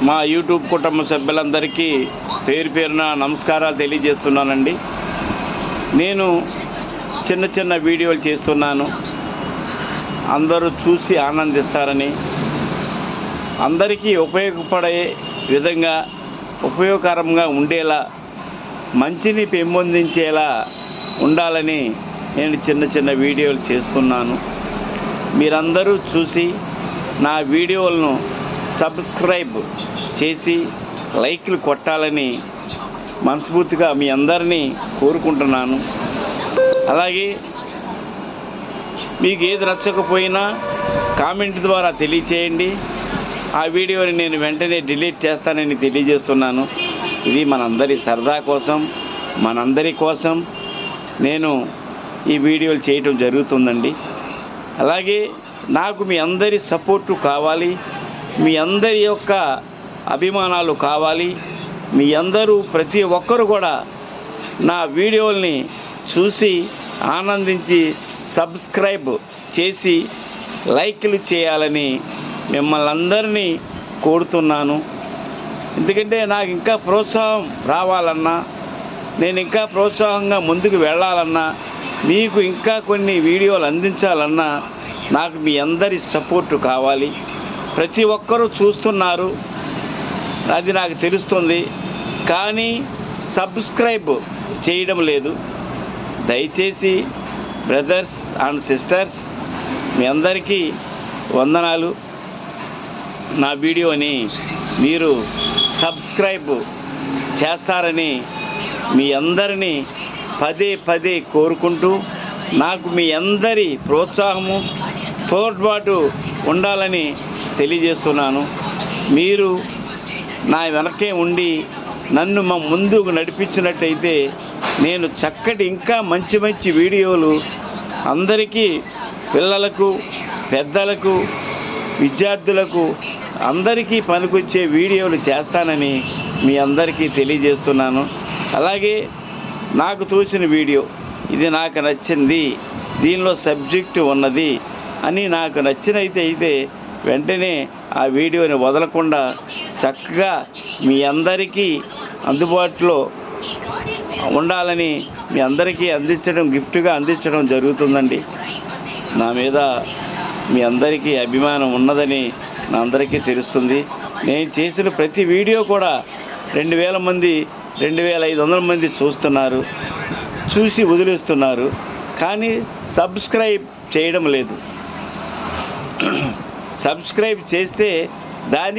మా యూట్యూబ్ కుటుంబ సభ్యులందరికీ పేరు పేరున నమస్కారాలు తెలియజేస్తున్నానండి. నేను చిన్న చిన్న వీడియోలు చేస్తున్నాను, అందరూ చూసి ఆనందిస్తారని, అందరికీ ఉపయోగపడే విధంగా ఉపయోగకరంగా ఉండేలా, మంచిని పెంపొందించేలా ఉండాలని నేను చిన్న చిన్న వీడియోలు చేస్తున్నాను. మీరందరూ చూసి నా వీడియోలను సబ్స్క్రైబ్ చేసి లైక్లు కొట్టాలని మనస్ఫూర్తిగా మీ అందరినీ కోరుకుంటున్నాను. అలాగే మీకు ఏది నచ్చకపోయినా కామెంట్ ద్వారా తెలియచేయండి. ఆ వీడియోని నేను వెంటనే డిలీట్ చేస్తానని తెలియజేస్తున్నాను. ఇది మనందరి సరదా కోసం, మనందరి కోసం నేను ఈ వీడియోలు చేయటం జరుగుతుందండి. అలాగే నాకు మీ అందరి సపోర్టు కావాలి, మీ అందరి యొక్క అభిమానాలు కావాలి. మీ అందరూ ప్రతి ఒక్కరు కూడా నా వీడియోల్ని చూసి ఆనందించి సబ్స్క్రైబ్ చేసి లైక్లు చేయాలని మిమ్మల్ని అందరినీ కోరుతున్నాను. ఎందుకంటే నాకు ఇంకా ప్రోత్సాహం రావాలన్నా, నేను ఇంకా ప్రోత్సాహంగా ముందుకు వెళ్ళాలన్నా, మీకు ఇంకా కొన్ని వీడియోలు అందించాలన్నా నాకు మీ అందరి సపోర్టు కావాలి. ప్రతి ఒక్కరూ చూస్తున్నారు, అది నాకు తెలుస్తుంది, కానీ సబ్స్క్రైబ్ చేయడం లేదు. దయచేసి బ్రదర్స్ అండ్ సిస్టర్స్, మీ అందరికీ వందనాలు. నా వీడియోని మీరు సబ్స్క్రైబ్ చేస్తారని మీ అందరినీ పదే పదే కోరుకుంటూ, నాకు మీ అందరి ప్రోత్సాహము తోడ్పాటు ఉండాలని తెలియజేస్తున్నాను. మీరు నా వెనకే ఉండి నన్ను ముందుకు నడిపించినట్టయితే నేను చక్కటి ఇంకా మంచి మంచి వీడియోలు అందరికీ, పిల్లలకు, పెద్దలకు, విద్యార్థులకు అందరికీ పనికొచ్చే వీడియోలు చేస్తానని మీ అందరికీ తెలియజేస్తున్నాను. అలాగే నాకు తోచిన వీడియో, ఇది నాకు నచ్చింది, దీనిలో సబ్జెక్టు ఉన్నది అని నాకు నచ్చినైతే వెంటనే ఆ వీడియోని వదలకుండా చక్కగా మీ అందరికీ అందుబాటులో ఉండాలని మీ అందరికీ గిఫ్ట్గా అందించడం జరుగుతుందండి. నా మీద మీ అందరికీ అభిమానం ఉన్నదని నా అందరికీ తెలుస్తుంది. నేను చేసిన ప్రతి వీడియో కూడా 2000 మంది 2500 మంది చూస్తున్నారు, చూసి వదిలేస్తున్నారు, కానీ సబ్స్క్రైబ్ చేయడం లేదు. సబ్స్క్రైబ్ చేస్తే దానికి